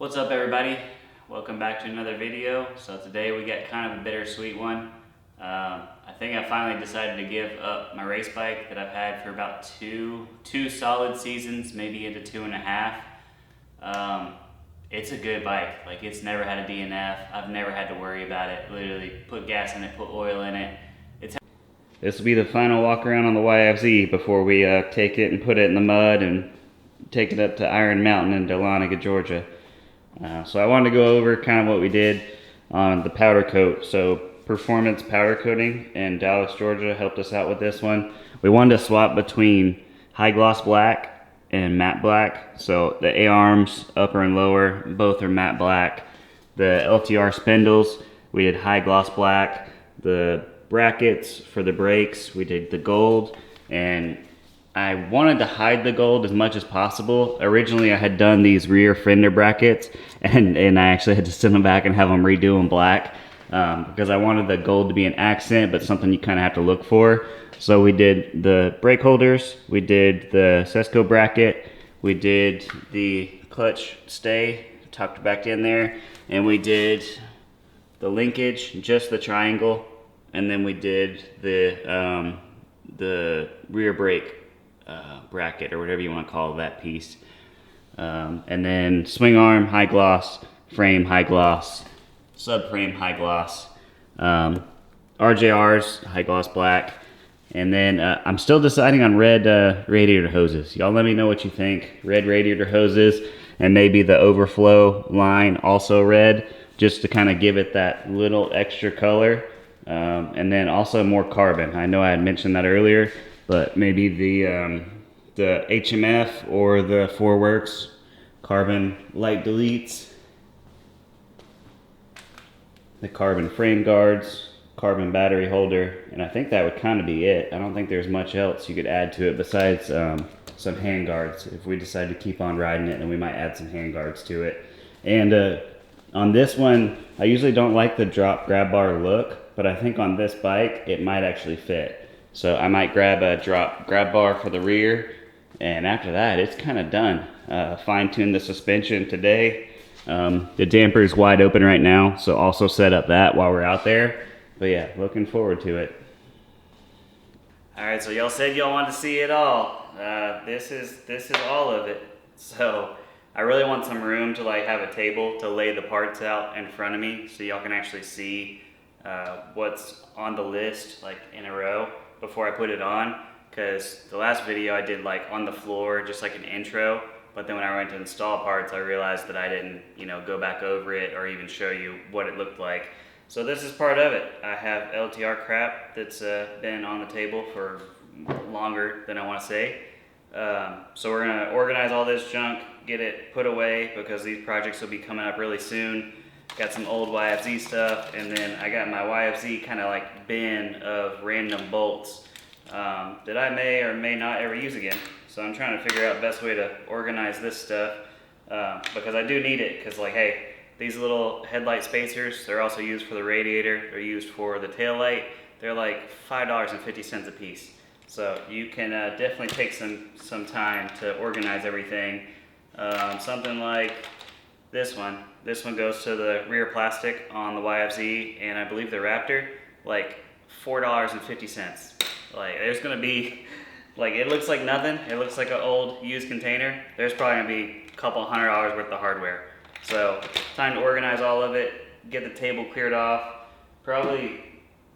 What's up everybody? Welcome back to another video. So today we got kind of a bittersweet one. I think I finally decided to give up my race bike that I've had for about two solid seasons, maybe into 2.5. It's a good bike. Like, it's never had a DNF. I've never had to worry about it. Literally put gas in it, put oil in it. This will be the final walk around on the YFZ before we take it and put it in the mud and take it up to Iron Mountain in Dahlonega, Georgia. So I wanted to go over kind of what we did on the powder coat. So Performance Powder Coating in Dallas, Georgia helped us out with this one. We wanted to swap between high gloss black and matte black. So the A-arms, upper and lower, both are matte black. The LTR spindles, we did high gloss black. The brackets for the brakes, we did the gold, and I wanted to hide the gold as much as possible. Originally I had done these rear fender brackets and I actually had to send them back and have them redo them black because I wanted the gold to be an accent, but something you kind of have to look for. So we did the brake holders, we did the Sesco bracket, we did the clutch stay tucked back in there, and we did the linkage, just the triangle, and then we did the rear brake bracket, or whatever you want to call that piece. And then swing arm, high gloss, frame, high gloss, subframe, high gloss, RJRs, high gloss black. And then I'm still deciding on red radiator hoses. Y'all let me know what you think. Red radiator hoses, and maybe the overflow line also red, just to kind of give it that little extra color. And then also more carbon. I know I had mentioned that earlier, but maybe the HMF or the 4Works carbon light deletes, the carbon frame guards, carbon battery holder, and I think that would kind of be it. I don't think there's much else you could add to it besides some hand guards. If we decide to keep on riding it, then we might add some hand guards to it. And on this one, I usually don't like the drop grab bar look, but I think on this bike it might actually fit. So I might grab a drop grab bar for the rear, and after that it's kind of done. Fine-tuned the suspension today. The damper is wide open right now, so also set up that while we're out there. But yeah, looking forward to it. Alright, so y'all said y'all wanted to see it all. This is all of it. So I really want some room to like have a table to lay the parts out in front of me so y'all can actually see what's on the list like in a row before I put it on, because the last video I did like on the floor, just like an intro, but then when I went to install parts I realized that I didn't, go back over it or even show you what it looked like. So this is part of it. I have LTR crap that's been on the table for longer than I want to say. So we're gonna organize all this junk, get it put away, because these projects will be coming up really soon. Got some old YFZ stuff, and then I got my YFZ kind of like bin of random bolts that I may or may not ever use again. So I'm trying to figure out the best way to organize this stuff because I do need it, because like, hey, these little headlight spacers, they're also used for the radiator, they're used for the tail light. They're like $5.50 a piece. So you can definitely take some time to organize everything. Something like this one. This one goes to the rear plastic on the YFZ, and I believe the Raptor, like $4.50. Like, there's gonna be, like, it looks like nothing. It looks like an old used container. There's probably gonna be a couple $100 worth of hardware. So time to organize all of it, get the table cleared off, probably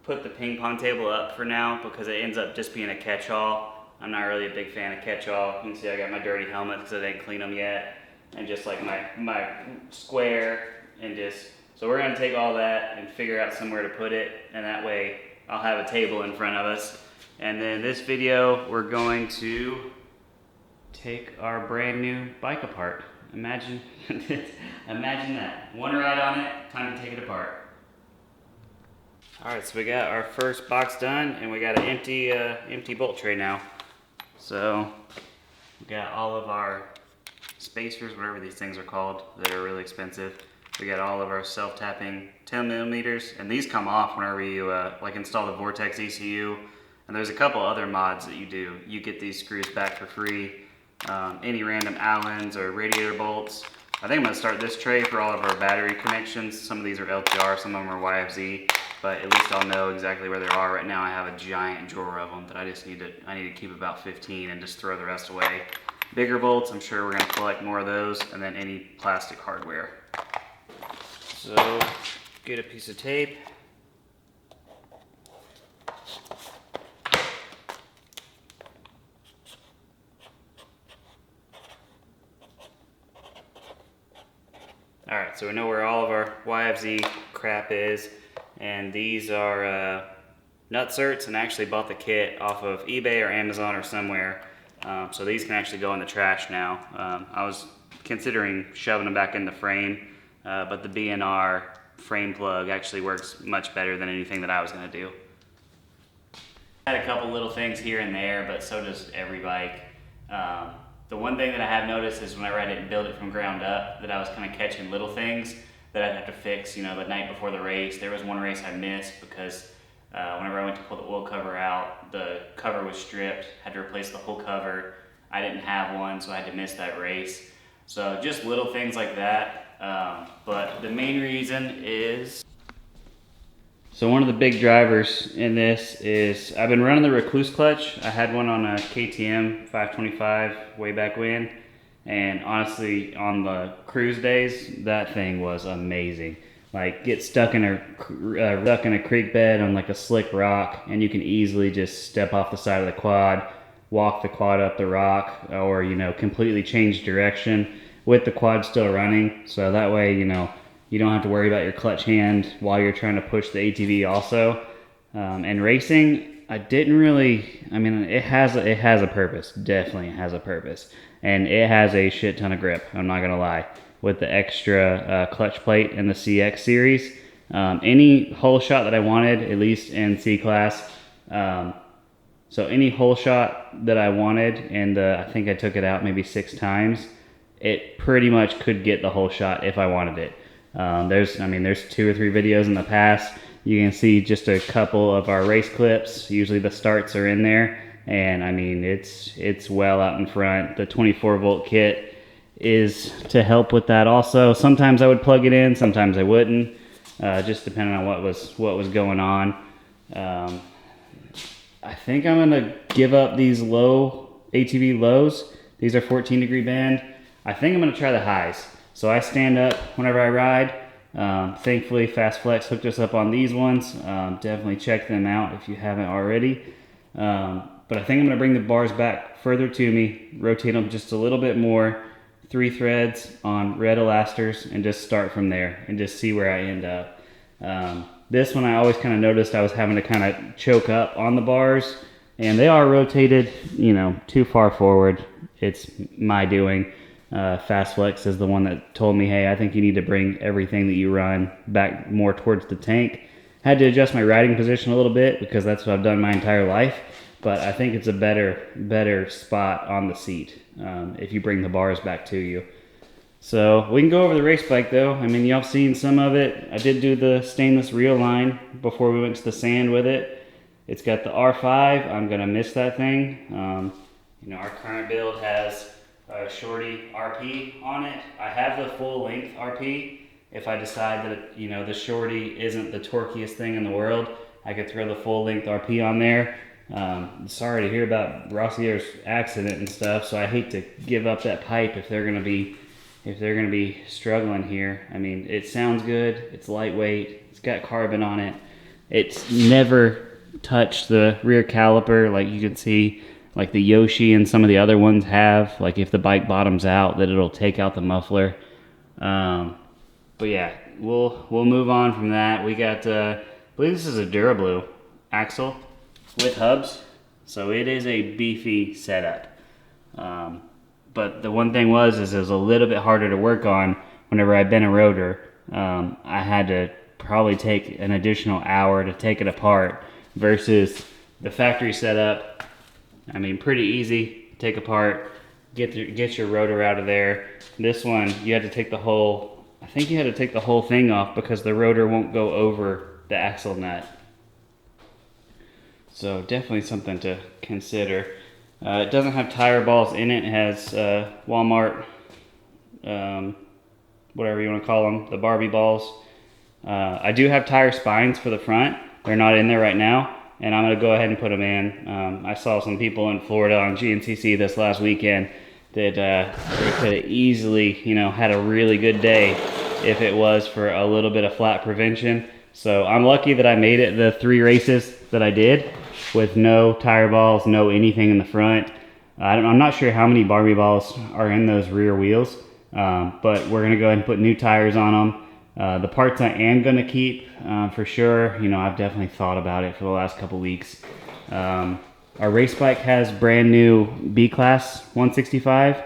put the ping pong table up for now because it ends up just being a catch-all. I'm not really a big fan of catch-all. You can see I got my dirty helmet because I didn't clean them yet, and just like my square, and just, so we're gonna take all that and figure out somewhere to put it, and that way I'll have a table in front of us. And then this video, we're going to take our brand new bike apart. Imagine, imagine that. One ride on it, time to take it apart. Alright, so we got our first box done, and we got an empty bolt tray now. So we got all of our spacers, whatever these things are called, that are really expensive. We got all of our self-tapping 10 millimeters, and these come off whenever you like install the Vortex ECU. And there's a couple other mods that you do. You get these screws back for free. Any random Allens or radiator bolts, I think I'm going to start this tray for all of our battery connections. Some of these are LTR, some of them are YFZ, but at least I'll know exactly where they are. Right now I have a giant drawer of them that I need to keep about 15 and just throw the rest away. Bigger bolts, I'm sure we're going to collect more of those, and then any plastic hardware. So, get a piece of tape. Alright, so we know where all of our YFZ crap is, and these are nutserts, and I actually bought the kit off of eBay or Amazon or somewhere, so these can actually go in the trash now. I was considering shoving them back in the frame, but the B&R frame plug actually works much better than anything that I was going to do. I had a couple little things here and there, but so does every bike. The one thing that I have noticed is whenever I didn't build it from ground up, that I was kind of catching little things that I'd have to fix, you know, the night before the race. There was one race I missed because whenever I went to pull the oil cover out, the cover was stripped, had to replace the whole cover. I didn't have one, so I had to miss that race. So just little things like that. But the main reason is... So one of the big drivers in this is I've been running the Recluse clutch. I had one on a KTM 525 way back when, and honestly on the cruise days that thing was amazing. Like get stuck in a creek bed on like a slick rock, and you can easily just step off the side of the quad, walk the quad up the rock, or you know, completely change direction with the quad still running. So that way, you know, you don't have to worry about your clutch hand while you're trying to push the ATV also. And racing, I didn't really, I mean, it has a purpose, definitely has a purpose. And it has a shit ton of grip, I'm not gonna lie. With the extra clutch plate in the CX series. Any hole shot that I wanted, at least in C-Class, so any hole shot that I wanted, and I think I took it out maybe 6 times, it pretty much could get the whole shot if I wanted it. There's 2 or 3 videos in the past. You can see just a couple of our race clips. Usually the starts are in there, and I mean it's well out in front. The 24-volt kit is to help with that also. Sometimes I would plug it in, sometimes I wouldn't, just depending on what was going on. I think I'm gonna give up these low ATV lows. These are 14-degree band. I think I'm gonna try the highs. So I stand up whenever I ride. Thankfully, Fast Flex hooked us up on these ones. Definitely check them out if you haven't already. But I think I'm going to bring the bars back further to me, rotate them just a little bit more, 3 threads on red elasters, and just start from there and just see where I end up. This one I always kind of noticed I was having to kind of choke up on the bars, and they are rotated, you know, too far forward. It's my doing. Fast Flex is the one that told me, hey, I think you need to bring everything that you run back more towards the tank. Had to adjust my riding position a little bit because that's what I've done my entire life, but I think it's a better spot on the seat if you bring the bars back to you. So we can go over the race bike though. I mean, y'all seen some of it. I did do the stainless reel line before we went to the sand with it. It's got the R5. I'm gonna miss that thing. You know, our current build has shorty RP on it. I have the full length RP. If I decide that, you know, the shorty isn't the torquiest thing in the world, I could throw the full length RP on there. Sorry to hear about Rossier's accident and stuff, so I hate to give up that pipe if they're gonna be struggling here. I mean, it sounds good, it's lightweight, it's got carbon on it. It's never touched the rear caliper like you can see. Like the Yoshi and some of the other ones have, like if the bike bottoms out, that it'll take out the muffler. But yeah, we'll move on from that. We got, I believe this is a Durablu axle with hubs, so it is a beefy setup. But the one thing is it was a little bit harder to work on whenever I bent a rotor. I had to probably take an additional hour to take it apart versus the factory setup. I mean, pretty easy, take apart, get your rotor out of there. This one, you had to take the whole, I think you had to take the whole thing off because the rotor won't go over the axle nut. So definitely something to consider. It doesn't have tire balls in it. It has Walmart whatever you want to call them, the Barbie balls. I do have tire spines for the front. They're not in there right now, and I'm going to go ahead and put them in. I saw some people in Florida on GNCC this last weekend that they could have easily, you know, had a really good day if it was for a little bit of flat prevention. So I'm lucky that I made it the 3 races that I did with no tire balls, no anything in the front. I'm not sure how many Barbie balls are in those rear wheels, but we're going to go ahead and put new tires on them. The parts I am going to keep for sure, you know, I've definitely thought about it for the last couple weeks. Our race bike has brand new B-Class 165.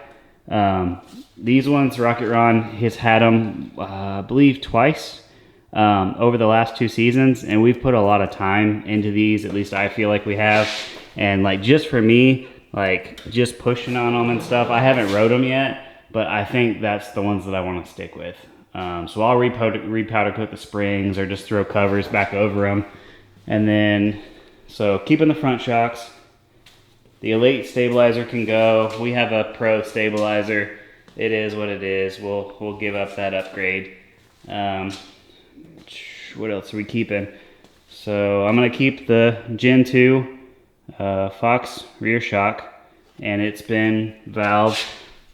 These ones, Rocket Ron has had them, I believe, twice over the last 2 seasons, and we've put a lot of time into these. At least I feel like we have. And like, just for me, like just pushing on them and stuff, I haven't rode them yet, but I think that's the ones that I want to stick with. So I'll repowder coat the springs or just throw covers back over them. And then, so keeping the front shocks. The Elite stabilizer can go. We have a Pro stabilizer. It is what it is. We'll give up that upgrade. What else are we keeping? So I'm gonna keep the Gen 2 Fox rear shock, and it's been valved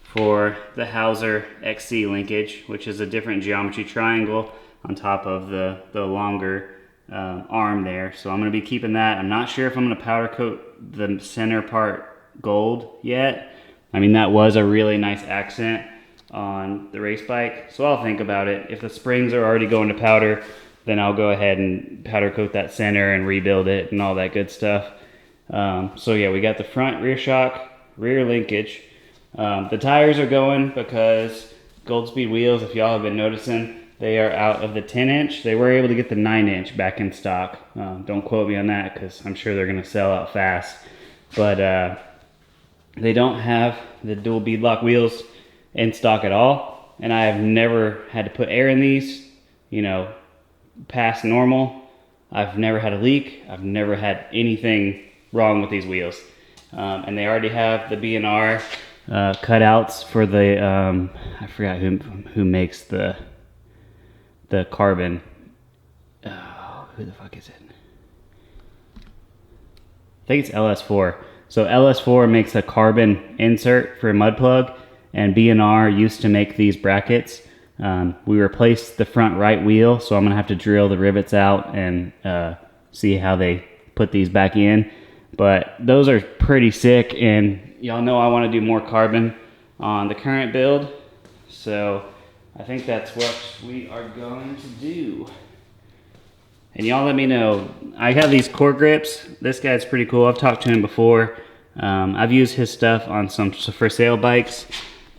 for the Hauser XC linkage, which is a different geometry triangle on top of the longer arm there. So I'm going to be keeping that. I'm not sure if I'm going to powder coat the center part gold yet. I mean, that was a really nice accent on the race bike, so I'll think about it. If the springs are already going to powder, then I'll go ahead and powder coat that center and rebuild it and all that good stuff. So yeah, we got the front rear shock, rear linkage. The tires are going because Goldspeed wheels, if y'all have been noticing, they are out of the 10-inch. They were able to get the 9-inch back in stock. Don't quote me on that because I'm sure they're going to sell out fast. But they don't have the dual beadlock wheels in stock at all. And I have never had to put air in these, you know, past normal. I've never had a leak. I've never had anything wrong with these wheels. And they already have the B&R cutouts for the, I forgot who makes the carbon. Oh, who the fuck is it? I think it's LS4. So LS4 makes a carbon insert for a mud plug, and B&R used to make these brackets. We replaced the front right wheel, so I'm gonna have to drill the rivets out and see how they put these back in. But those are pretty sick, and y'all know I want to do more carbon on the current build, so I think that's what we are going to do. And y'all let me know. I have these core grips. This guy's pretty cool. I've talked to him before. I've used his stuff on some for sale bikes,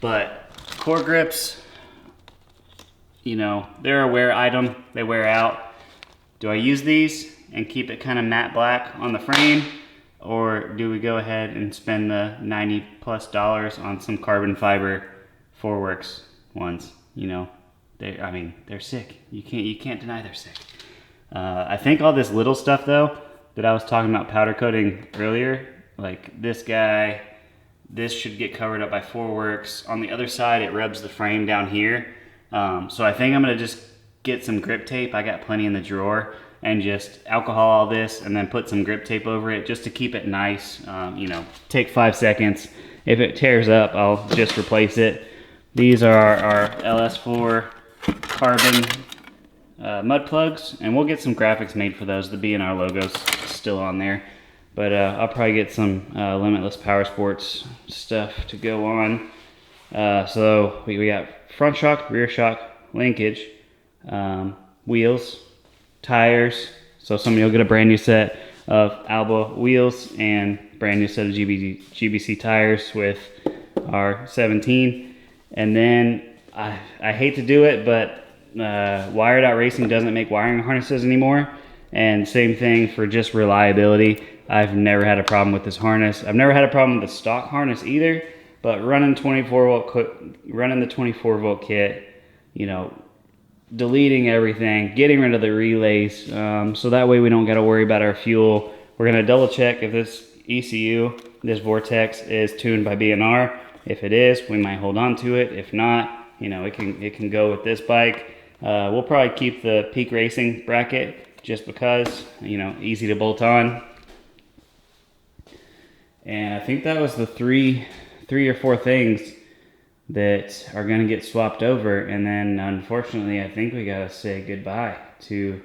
but core grips, you know, they're a wear item. They wear out. Do I use these and keep it kind of matte black on the frame, or do we go ahead and spend the $90+ on some carbon fiber Foreworks ones? You know, they're sick. You can't deny they're sick. I think all this little stuff though that I was talking about powder coating earlier, like this guy, this should get covered up by Foreworks. On the other side, it rubs the frame down here. So I think I'm gonna just get some grip tape. I got plenty in the drawer, and just alcohol all this and then put some grip tape over it just to keep it nice. You know, take 5 seconds. If it tears up, I'll just replace it. These are our LS4 carbon mud plugs, and we'll get some graphics made for those. The B&R logo's still on there, but I'll probably get some Limitless Power Sports stuff to go on. So we got front shock, rear shock, linkage, wheels, tires. So somebody will get a brand new set of Alba wheels and brand new set of GBC tires with our 17. And then I hate to do it, but Wired Out Racing doesn't make wiring harnesses anymore. And same thing for just reliability. I've never had a problem with this harness. I've never had a problem with the stock harness either, but running the 24 volt kit, you know, deleting everything, getting rid of the relays, so that way we don't got to worry about our fuel. We're going to double check if this ECU, this Vortex, is tuned by B&R. If it is, we might hold on to it. If not, You know, it can go with this bike. We'll probably keep the Peak Racing bracket just because, you know, easy to bolt on. And I think that was the three or four things that are going to get swapped over. And then unfortunately, I think we got to say goodbye to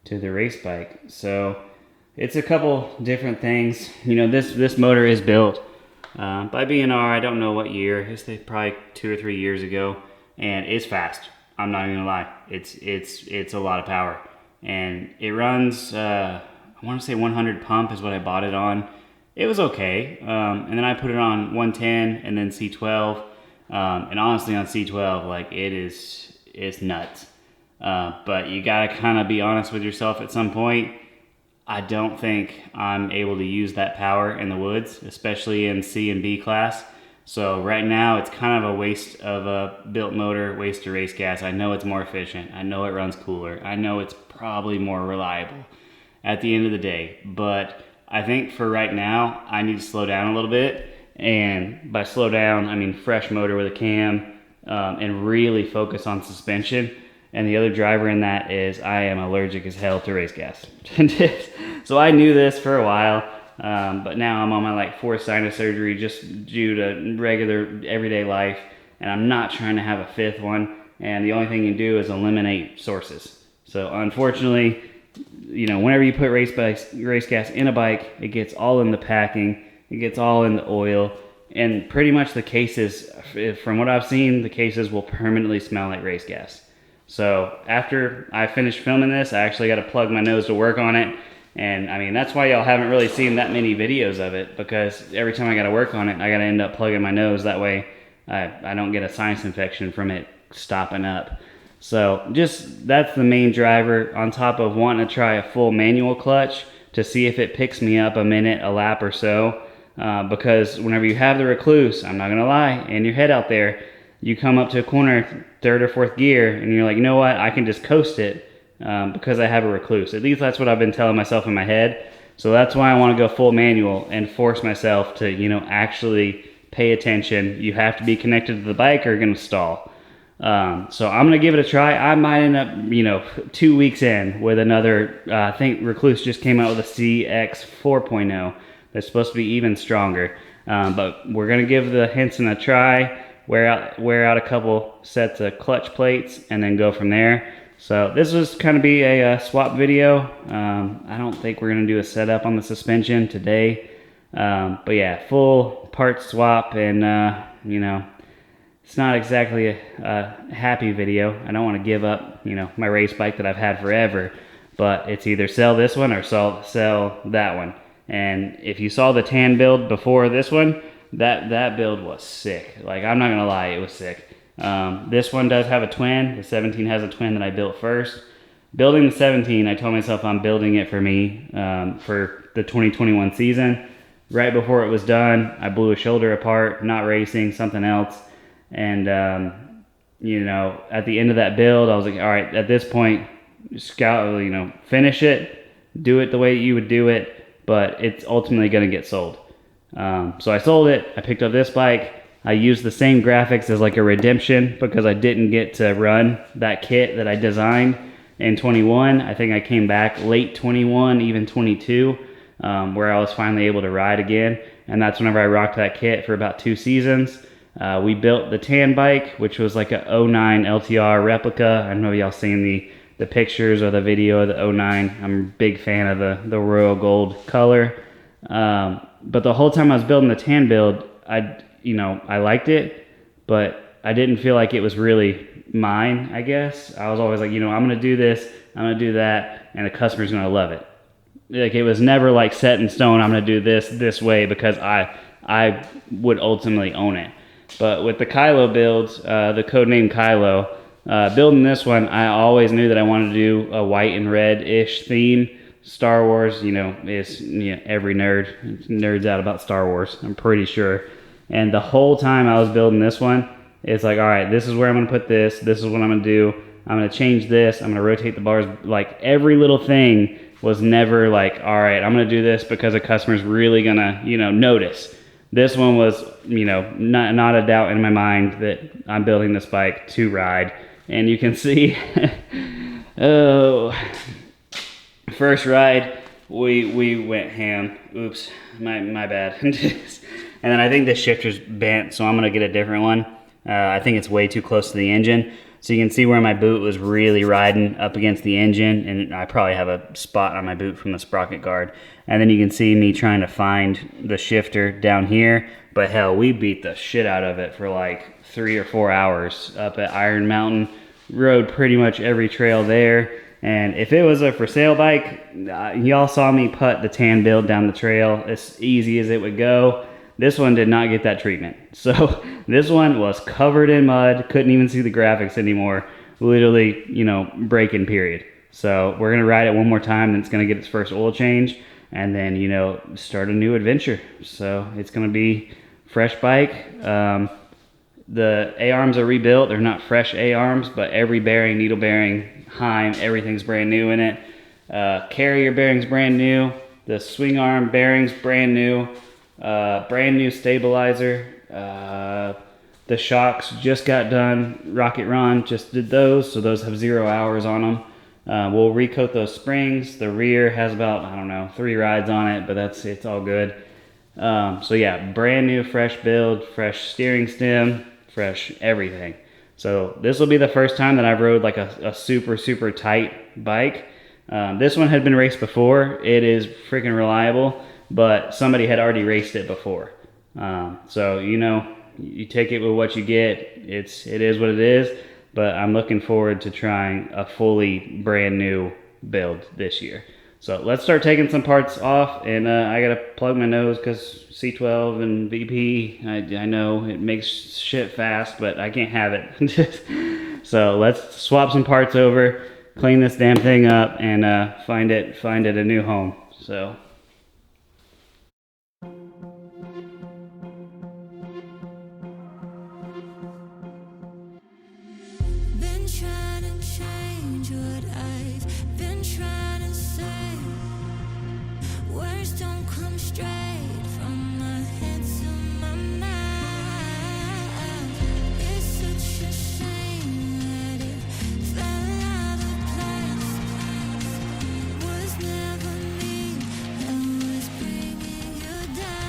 the race bike. So it's a couple different things. You know, this motor is built by B&R. I don't know what year. It's probably 2 or 3 years ago, and it's fast. I'm not even gonna lie. It's a lot of power, and it runs. I want to say 100 pump is what I bought it on. It was okay, and then I put it on 110 and then C12. And honestly, on C12, like it's nuts. But you gotta kind of be honest with yourself at some point. I don't think I'm able to use that power in the woods, especially in C and B class. So right now, it's kind of a waste of a built motor, waste of race gas. I know it's more efficient. I know it runs cooler. I know it's probably more reliable at the end of the day. But I think for right now, I need to slow down a little bit. And by slow down, I mean fresh motor with a cam, and really focus on suspension. And the other driver in that is I am allergic as hell to race gas. So I knew this for a while, but now I'm on my like 4th sinus surgery just due to regular everyday life, and I'm not trying to have a 5th one. And the only thing you can do is eliminate sources. So unfortunately, you know, whenever you put race gas in a bike, it gets all in the packing, it gets all in the oil, and pretty much the cases, from what I've seen, the cases will permanently smell like race gas. So after I finish filming this, I actually got to plug my nose to work on it. And I mean, that's why y'all haven't really seen that many videos of it, because every time I got to work on it, I got to end up plugging my nose. That way I don't get a sinus infection from it stopping up. So just, that's the main driver, on top of wanting to try a full manual clutch to see if it picks me up a minute, a lap or so. Because whenever you have the Recluse, I'm not going to lie, and your head out there, you come up to a corner, 3rd or 4th gear, and you're like, you know what, I can just coast it because I have a Recluse. At least that's what I've been telling myself in my head. So that's why I want to go full manual and force myself to, you know, actually pay attention. You have to be connected to the bike or you're going to stall. So I'm going to give it a try. I might end up, you know, 2 weeks in with another, I think Recluse just came out with a CX 4.0 that's supposed to be even stronger. But we're going to give the Henson a try, wear out a couple sets of clutch plates, and then go from there. So this was kind of be a swap video. I don't think we're going to do a setup on the suspension today. But yeah, full part swap, and you know, it's not exactly a happy video. I don't want to give up, you know, my race bike that I've had forever, but it's either sell this one or sell that one. And if you saw the tan build before this one, that build was sick. Like, I'm not gonna lie, it was sick. This one does have a twin. The 17 has a twin that I built first. Building the 17, I told myself I'm building it for me, for the 2021 season. Right before it was done, I blew a shoulder apart, not racing, something else. And, you know, at the end of that build, I was like, all right, at this point, you know, finish it, do it the way you would do it, but it's ultimately going to get sold. So I sold it. I picked up this bike. I used the same graphics as like a redemption because I didn't get to run that kit that I designed in 21. I think I came back late 21, even 22, where I was finally able to ride again. And that's whenever I rocked that kit for about 2 seasons. We built the tan bike, which was like a 09 LTR replica. I don't know if y'all seen the pictures or the video of the 09. I'm a big fan of the royal gold color. But the whole time I was building the tan build, I liked it, but I didn't feel like it was really mine, I guess. I was always like, you know, I'm going to do this, I'm going to do that, and the customer's going to love it. Like, it was never like set in stone, I'm going to do this way, because I would ultimately own it. But with the Kylo builds, the codename Kylo, building this one, I always knew that I wanted to do a white and red-ish theme. Star Wars, you know, is, you know, every nerd's out about Star Wars, I'm pretty sure. And the whole time I was building this one, it's like, all right, this is where I'm going to put this is what I'm going to do, I'm going to change this, I'm going to rotate the bars. Like, every little thing was never like, all right, I'm going to do this because a customer's really going to, you know, notice. This one was, you know, not a doubt in my mind that I'm building this bike to ride. And you can see, oh, first ride, we went ham. Oops, my bad. And then I think the shifter's bent, so I'm gonna get a different one. I think it's way too close to the engine. So you can see where my boot was really riding up against the engine, and I probably have a spot on my boot from the sprocket guard. And then you can see me trying to find the shifter down here, but hell, we beat the shit out of it for like 3 or 4 hours up at Iron Mountain. Rode pretty much every trail there. And if it was a for sale bike, y'all saw me putt the tan build down the trail as easy as it would go. This one did not get that treatment. So this one was covered in mud, couldn't even see the graphics anymore. Literally, you know, breaking period. So we're gonna ride it one more time, and it's gonna get its first oil change, and then, you know, start a new adventure. So it's gonna be fresh bike. The A-arms are rebuilt. They're not fresh A-arms, but every bearing, needle bearing, heim, everything's brand new in it. Carrier bearings brand new. The swing arm bearings brand new. Brand new stabilizer. The shocks just got done. Rocket Ron just did those, so those have 0 hours on them. We'll recoat those springs. The rear has about, I don't know, 3 rides on it, but it's all good. So yeah, brand new, fresh build, fresh steering stem, fresh everything. So this will be the first time that I've rode like a super, super tight bike. This one had been raced before. It is freaking reliable, but somebody had already raced it before. So, you know, you take it with what you get. It is what it is, but I'm looking forward to trying a fully brand new build this year. So let's start taking some parts off, and I gotta plug my nose because C12 and VP, I know it makes shit fast, but I can't have it. So let's swap some parts over, clean this damn thing up, and find it a new home. So. Been trying to change what I've been trying to say. Words don't come straight from my head to my mouth. It's such a shame that it fell out of place. Was never me that was bringing you down.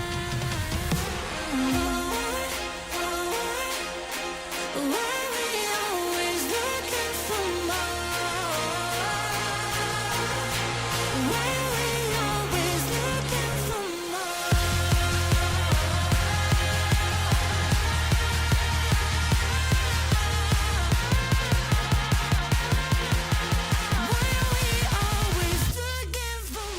Why we always looking for more? Why we always looking for more? Why we always looking for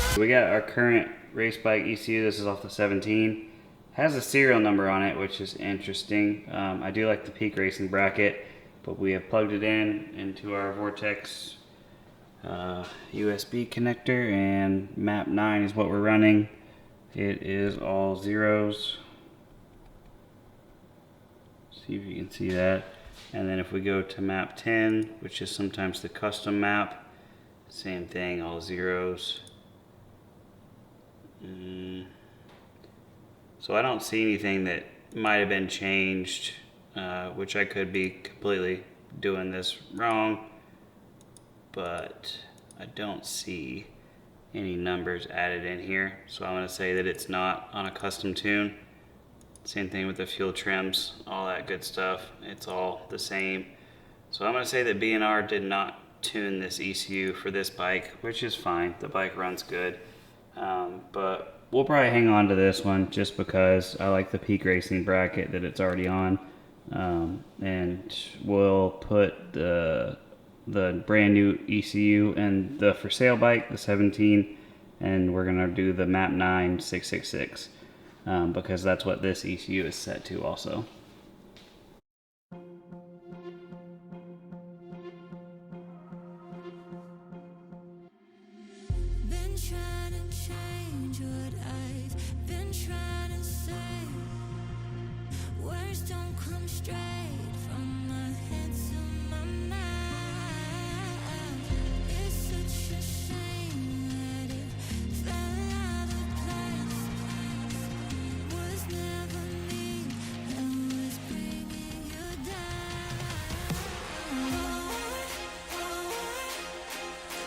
more? We got our current race bike ECU. This is off the 17. Has a serial number on it, which is interesting. I do like the peak racing bracket, but we have plugged it into our Vortex USB connector, and map 9 is what we're running. It is all zeros. See if you can see that. And then if we go to map 10, which is sometimes the custom map, same thing, all zeros. So I don't see anything that might have been changed, which I could be completely doing this wrong, but I don't see any numbers added in here. So I'm going to say that it's not on a custom tune. Same thing with the fuel trims, all that good stuff. It's all the same. So I'm going to say that B&R did not tune this ECU for this bike, which is fine. The bike runs good. But we'll probably hang on to this one just because I like the peak racing bracket that it's already on. And we'll put the brand new ECU and the for sale bike, the 17, and we're gonna do the map 9 666 because that's what this ECU is set to also. Been trying to change what I've been trying to say. Words don't come straight from my head to my mouth. It's such a shame that it fell out of place. Was never me that was bringing you down.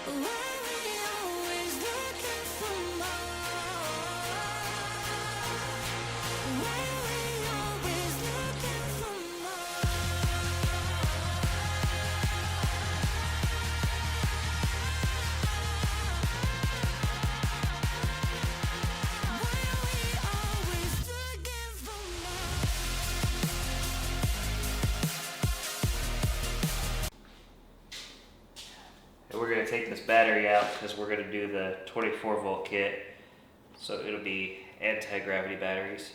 Why we always looking for more? Why we always looking for more? Why we always looking for more? And we're going to take this battery out because we're going to do the 24 volt kit. So it'll be anti-gravity batteries.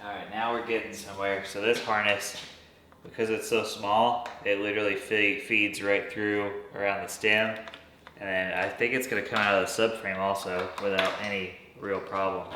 Alright, now we're getting somewhere. So this harness, because it's so small, it literally feeds right through around the stem. And then I think it's going to come out of the subframe also without any real problems.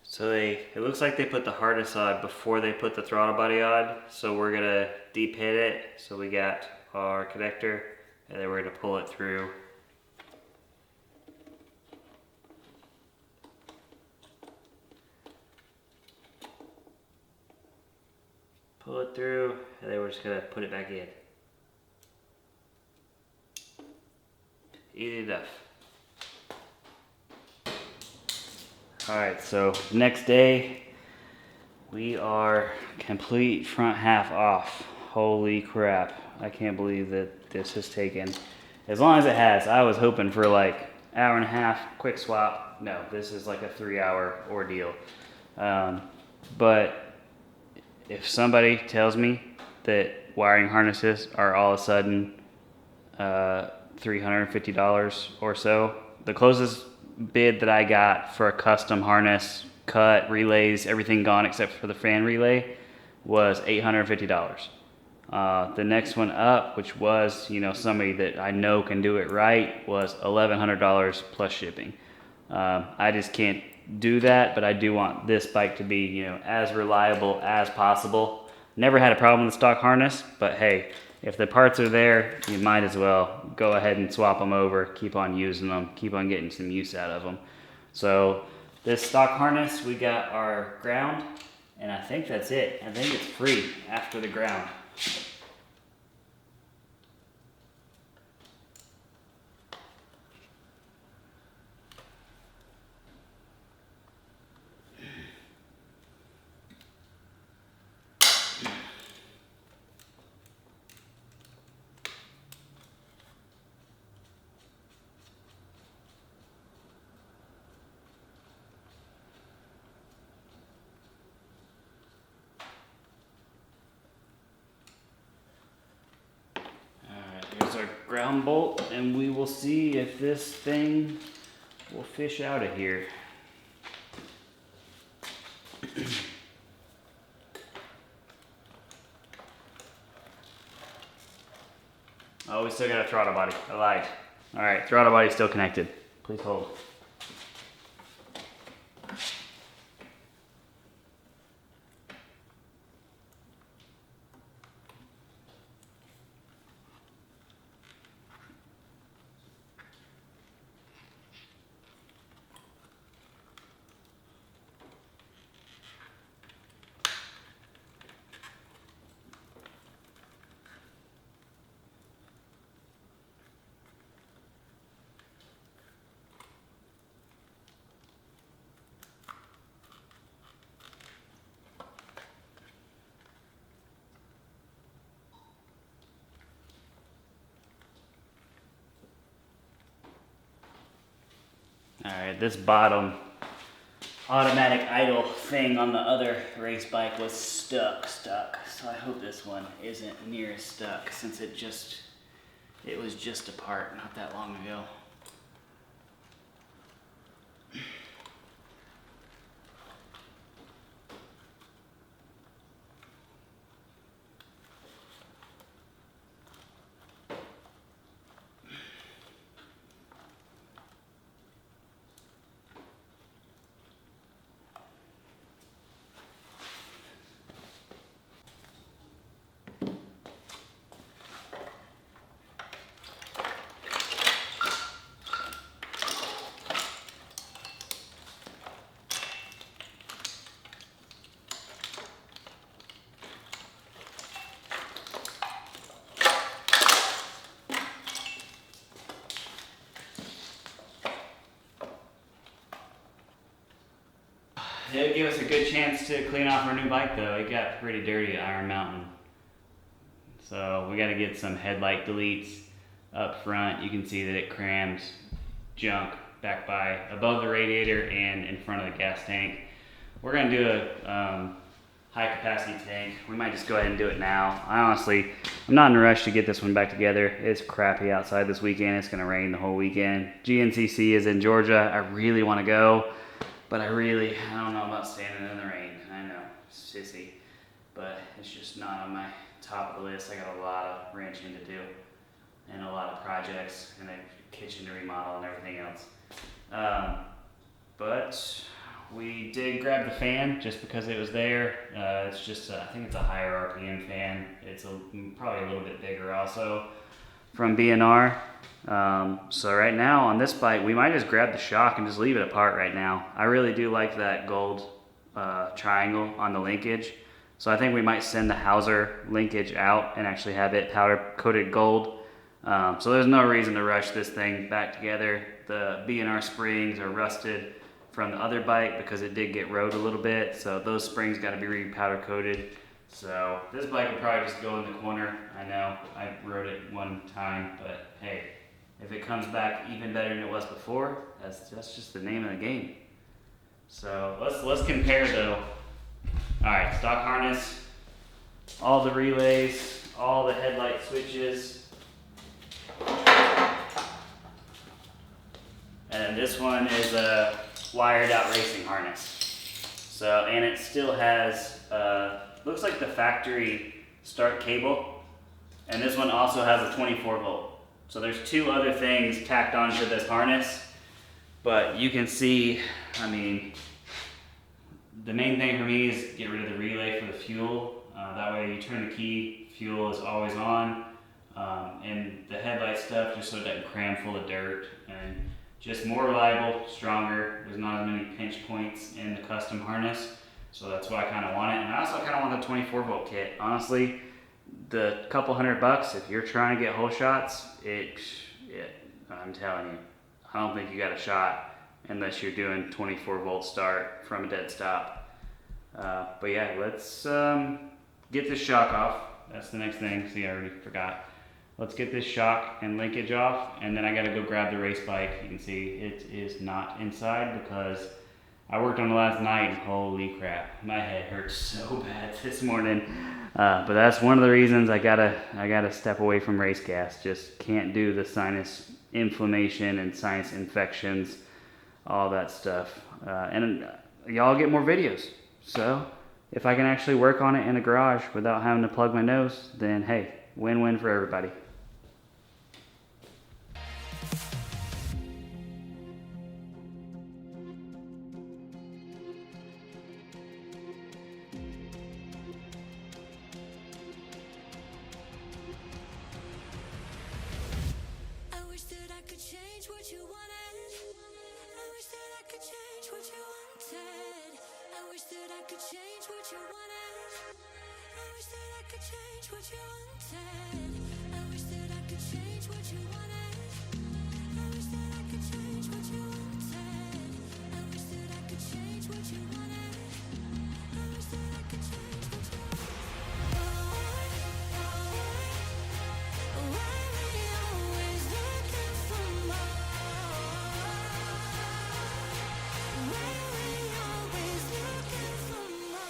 So it looks like they put the harness on before they put the throttle body on. So we're gonna de-pin it. So we got our connector and then we're gonna pull it through. Pull it through and then we're just gonna put it back in. Easy enough. Alright, so next day we are complete front half off. Holy crap. I can't believe that this has taken as long as it has. I was hoping for like hour and a half, quick swap. No, this is like a 3-hour ordeal. But if somebody tells me that wiring harnesses are all of a sudden $350 or so, the closest bid that I got for a custom harness, cut, relays, everything gone except for the fan relay, was $850. The next one up, which was, somebody that I know can do it right, was $1,100 plus shipping. I just can't do that, but I do want this bike to be, as reliable as possible. Never had a problem with the stock harness, but hey, if the parts are there, you might as well go ahead and swap them over, keep on using them, keep on getting some use out of them. So this stock harness, we got our ground, and I think that's it. I think it's free after the ground. Here's our ground bolt, and we will see if this thing will fish out of here. Oh, we still got a throttle body. I lied. All right, throttle body's still connected. Please hold. Alright, this bottom automatic idle thing on the other race bike was stuck. So I hope this one isn't near as stuck since it was just apart not that long ago. It would give us a good chance to clean off our new bike though. It got pretty dirty at Iron Mountain. So we got to get some headlight deletes up front. You can see that it crams junk back by above the radiator and in front of the gas tank. We're going to do a high capacity tank. We might just go ahead and do it now. I'm not in a rush to get this one back together. It's crappy outside this weekend. It's going to rain the whole weekend. GNCC is in Georgia. I really want to go. But I don't know about standing in the rain. I know, sissy. But it's just not on my top of the list. I got a lot of wrenching to do. And a lot of projects. And a kitchen to remodel and everything else. But we did grab the fan just because it was there. It's just, I think it's a higher RPM fan. It's probably a little bit bigger also from B&R. So right now on this bike, we might just grab the shock and just leave it apart right now. I really do like that gold triangle on the linkage. So I think we might send the Hauser linkage out and actually have it powder coated gold. So there's no reason to rush this thing back together. The B&R springs are rusted from the other bike because it did get rode a little bit. So those springs got to be re-powder coated. So this bike will probably just go in the corner. I know I rode it one time, but hey, if it comes back even better than it was before, that's just the name of the game. So let's compare though. All right, stock harness, all the relays, all the headlight switches, and this one is a wired out racing harness. So and it still has looks like the factory start cable And this one also has a 24 volt. So there's two other things tacked onto this harness, but you can see, I mean, the main thing for me is get rid of the relay for the fuel. That way you turn the key, fuel is always on. And the headlight stuff, just so it doesn't cram full of dirt, and just more reliable, stronger. There's not as many pinch points in the custom harness, so that's why I kind of want it. And I also kind of want the 24 volt kit. Honestly, the couple $100, if you're trying to get whole shots, I'm telling you, I don't think you got a shot unless you're doing 24 volt start from a dead stop. But yeah, let's get this shock off. That's the next thing. See, I already forgot. Let's get this shock and linkage off, and then I gotta go grab the race bike. You can see it is not inside because I worked on it last night and holy crap, my head hurts so bad this morning. But that's one of the reasons I gotta step away from race gas. Just can't do the sinus inflammation and sinus infections, all that stuff. And y'all get more videos. So if I can actually work on it in the garage without having to plug my nose, then hey, win-win for everybody. I wish that I could change what you wanted. I wish that I could change what you wanted. I wish that I could change what you wanted. I wish that I could change what you wanted. I wish that I could change what you wanted. I wish that I could change what you wanted. I wish that I could change what you wanted. I wish that I could change what you wanted. Why we always looking for more? Why we always looking for more?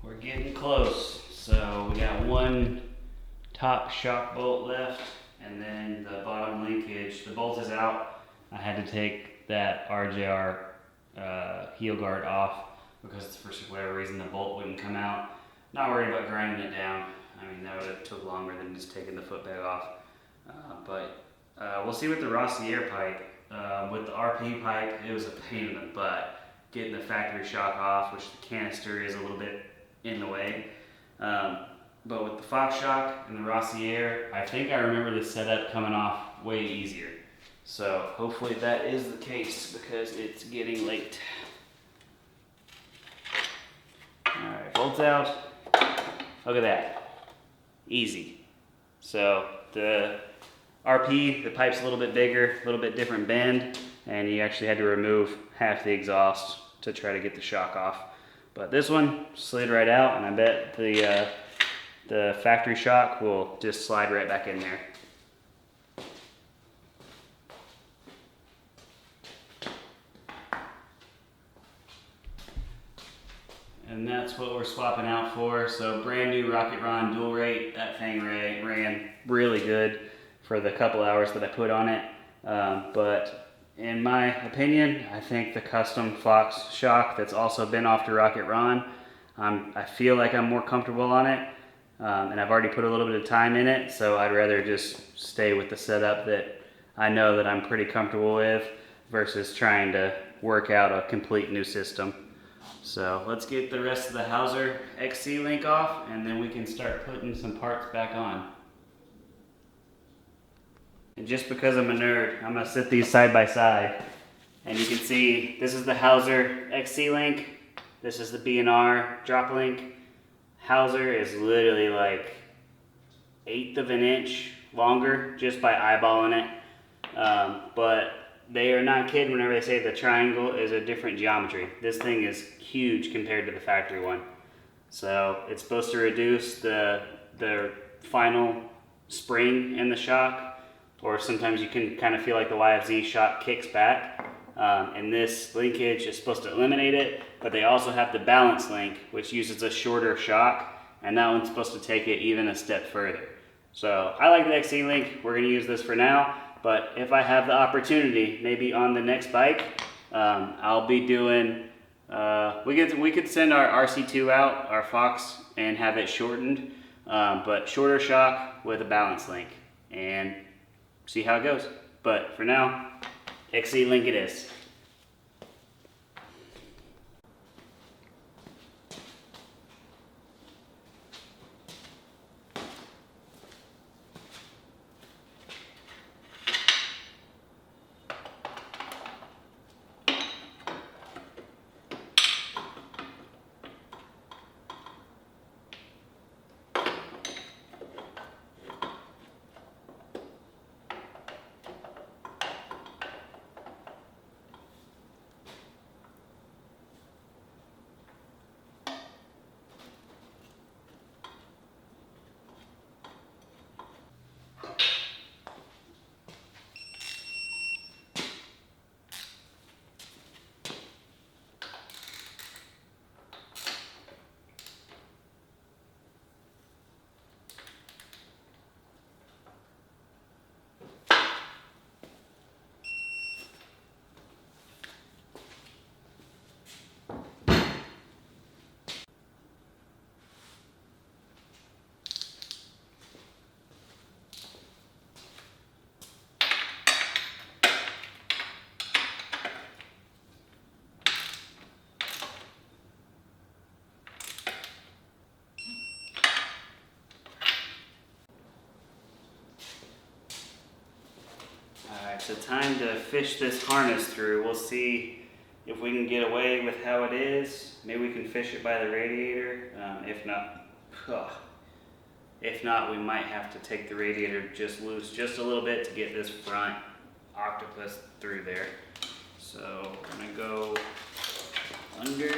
We're getting close. So we got one top shock bolt left, and then the bottom linkage. The bolt is out. I had to take that RJR heel guard off because for whatever reason the bolt wouldn't come out. Not worried about grinding it down. I mean, that would have took longer than just taking the foot peg off. But we'll see with the Rectifier pipe. With the RP pipe, it was a pain in the butt getting the factory shock off, which the canister is a little bit in the way. But with the Fox shock and the Rectifier, I think I remember the setup coming off way easier. So hopefully that is the case because it's getting late. Alright, bolts out. Look at that. Easy. So the RP, the pipe's a little bit bigger, a little bit different bend, and you actually had to remove half the exhaust to try to get the shock off. But this one slid right out, and I bet the factory shock will just slide right back in there. And that's what we're swapping out for. So brand new Rocket Ron dual rate. That thing ran really good for the couple hours that I put on it. But in my opinion, I think the custom Fox shock that's also been off to Rocket Ron, I feel like I'm more comfortable on it. And I've already put a little bit of time in it, so I'd rather just stay with the setup that I know that I'm pretty comfortable with versus trying to work out a complete new system. So let's get the rest of the Hauser XC link off, and then we can start putting some parts back on. And just because I'm a nerd, I'm gonna sit these side by side, and you can see this is the Hauser XC link, this is the B&R drop link. Hauser is literally like 1/8 of an inch longer just by eyeballing it, but they are not kidding whenever they say the triangle is a different geometry. This thing is huge compared to the factory one. So it's supposed to reduce the final spring in the shock, or sometimes you can kind of feel like the YFZ shock kicks back. And this linkage is supposed to eliminate it, but they also have the balance link, which uses a shorter shock, and that one's supposed to take it even a step further. So I like the XC link. We're going to use this for now, but if I have the opportunity, maybe on the next bike, I'll be doing, we could send our RC2 out, our Fox, and have it shortened, but shorter shock with a balance link, and see how it goes. But for now, XC link it is. Alright, so time to fish this harness through. We'll see if we can get away with how it is. Maybe we can fish it by the radiator. If not, we might have to take the radiator just loose just a little bit to get this front octopus through there. So I'm gonna go under.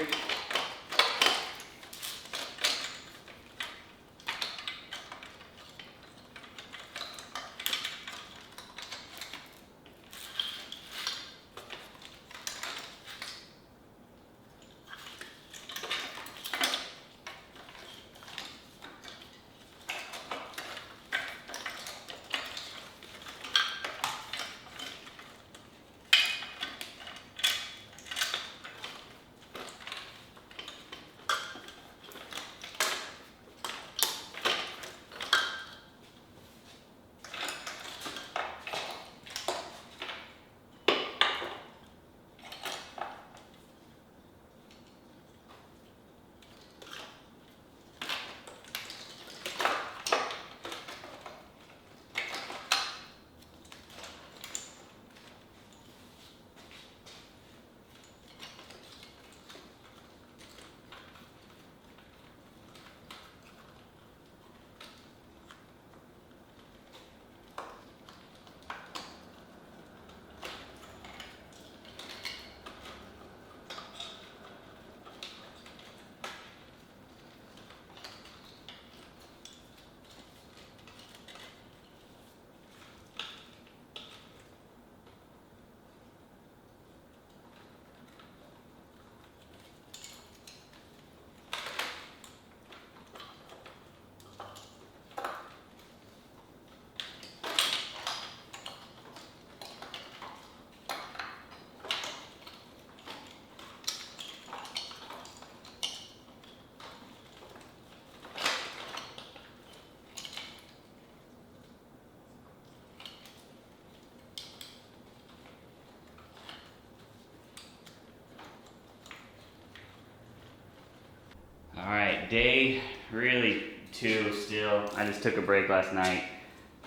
Alright, day really 2 still. I just took a break last night,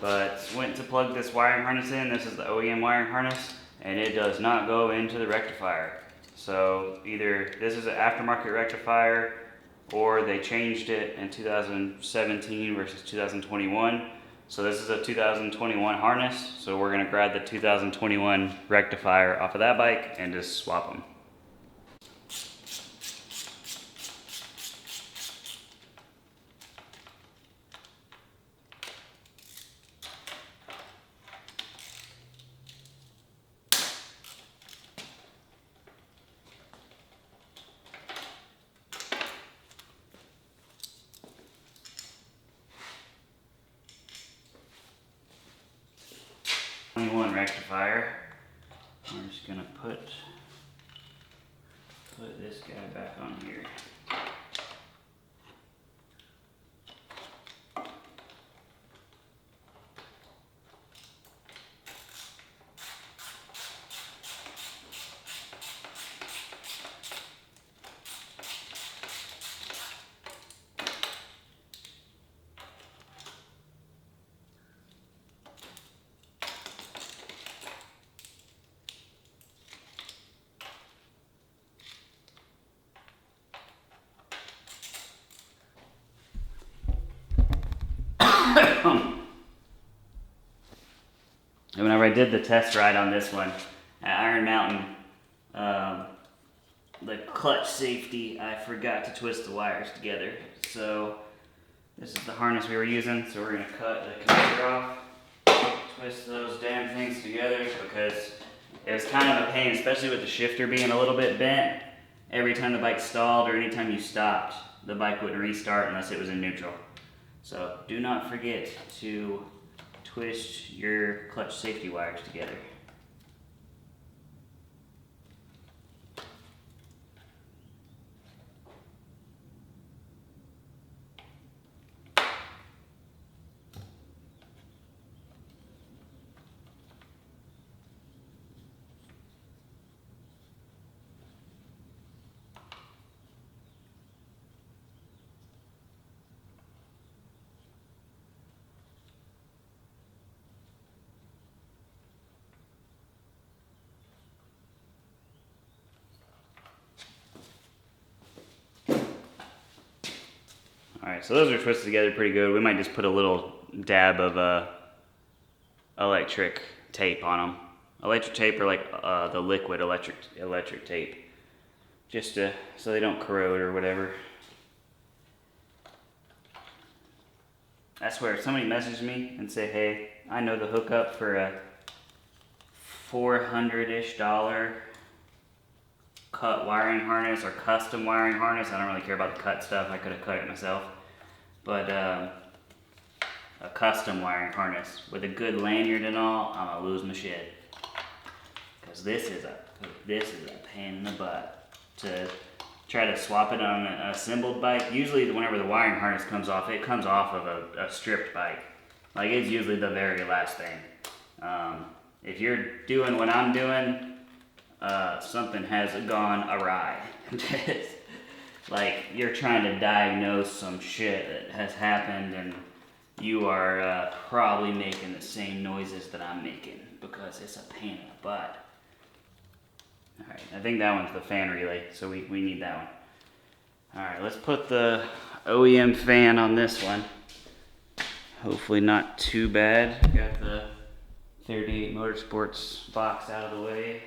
but went to plug this wiring harness in. This is the OEM wiring harness, and it does not go into the rectifier. So either this is an aftermarket rectifier, or they changed it in 2017 versus 2021. So this is a 2021 harness, so we're gonna grab the 2021 rectifier off of that bike and just swap them. put this guy back on here. And whenever I did the test ride on this one at Iron Mountain, the clutch safety, I forgot to twist the wires together. So this is the harness we were using. So we're gonna cut the connector off, twist those damn things together because it was kind of a pain, especially with the shifter being a little bit bent. Every time the bike stalled or anytime you stopped, the bike wouldn't restart unless it was in neutral. So do not forget to twist your clutch safety wires together. Alright, so those are twisted together pretty good. We might just put a little dab of electric tape on them. Electric tape or like the liquid electric tape. Just so they don't corrode or whatever. I swear, if somebody messaged me and say, hey, I know the hookup for a $400-ish cut wiring harness or custom wiring harness. I don't really care about the cut stuff. I could have cut it myself. But a custom wiring harness with a good lanyard and all, I'm gonna lose my shit. Cause this is a pain in the butt to try to swap it on an assembled bike. Usually whenever the wiring harness comes off, it comes off of a stripped bike. Like it's usually the very last thing. If you're doing what I'm doing, something has gone awry. Like you're trying to diagnose some shit that has happened and you are probably making the same noises that I'm making because it's a pain in the butt. Alright, I think that one's the fan relay, so we need that one. Alright, let's put the OEM fan on this one. Hopefully not too bad. Got the 38 Motorsports box out of the way.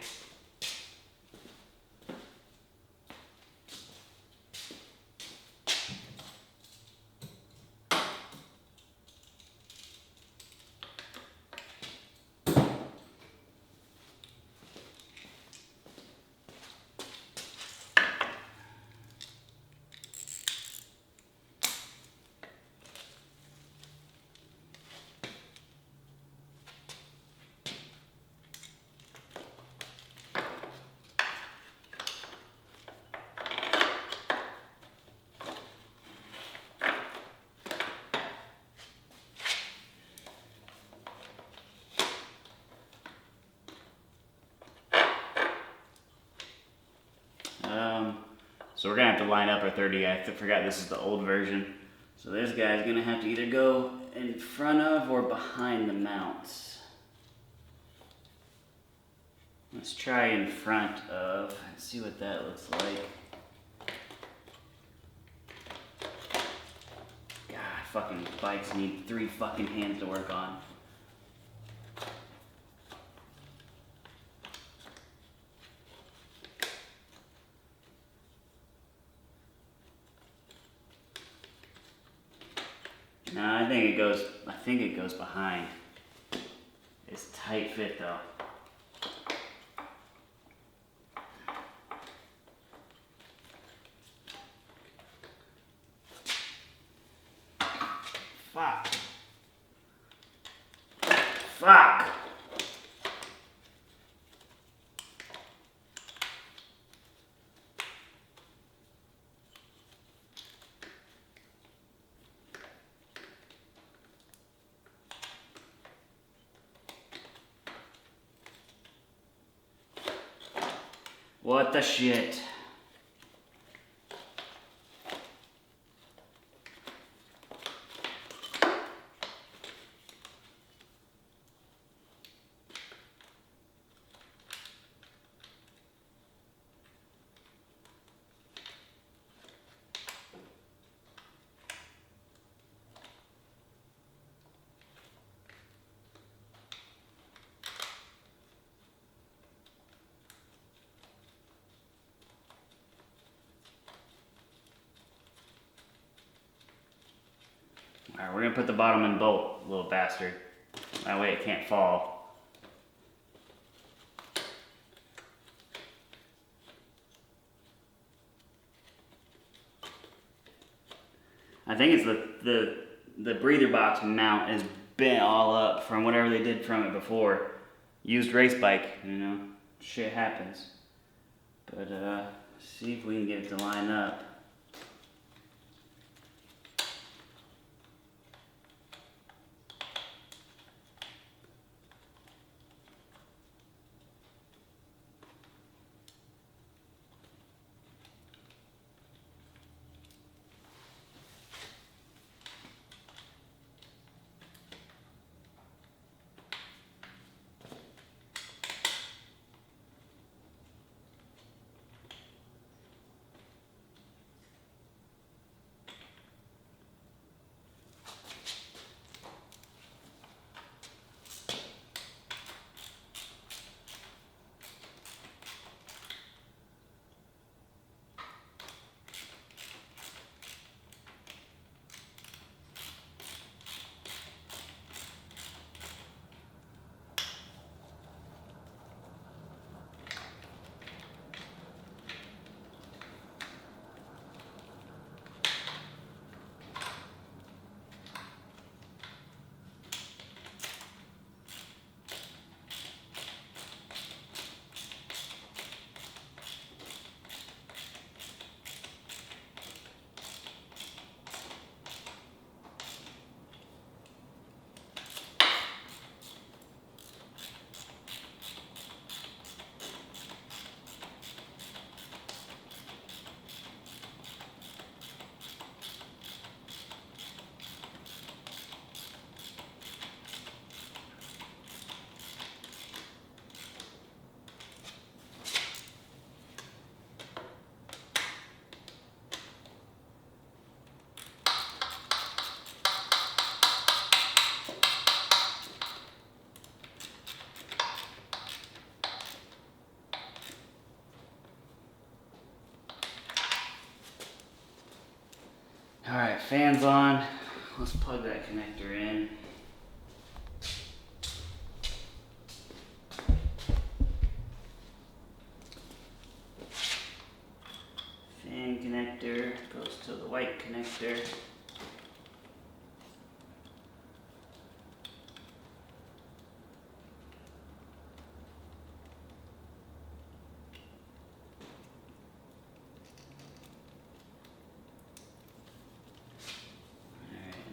So we're gonna have to line up our 30. I forgot this is the old version. So this guy's gonna have to either go in front of or behind the mounts. Let's try in front of, let's see what that looks like. God, fucking bikes need 3 fucking hands to work on. No, I think it goes behind. It's tight fit though. Fuck. Fuck. What the shit? Alright, we're gonna put the bottom in bolt, little bastard. That way it can't fall. I think it's the breather box mount is bent all up from whatever they did from it before. Used race bike, you know, shit happens. But see if we can get it to line up. Alright, fan's on. Let's plug that connector in. Fan connector goes to the white connector.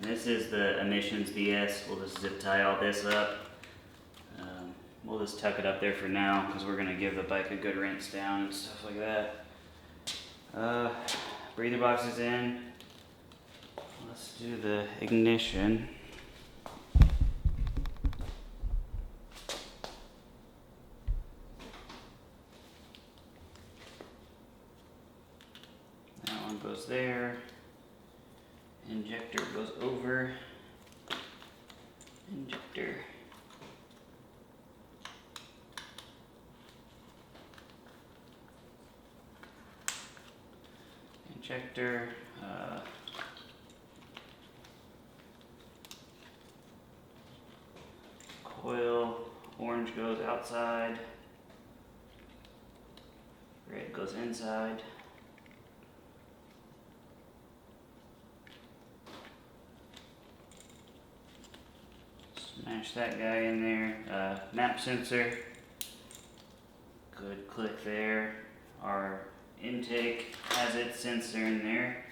This is the emissions BS. We'll just zip tie all this up. We'll just tuck it up there for now because we're going to give the bike a good rinse down and stuff like that. Breather box is in. Let's do the ignition. That one goes there. Injector goes over. Injector. Injector. Coil. Orange goes outside. Red goes inside. Smash that guy in there. Map sensor. Good click there. Our intake has its sensor in there.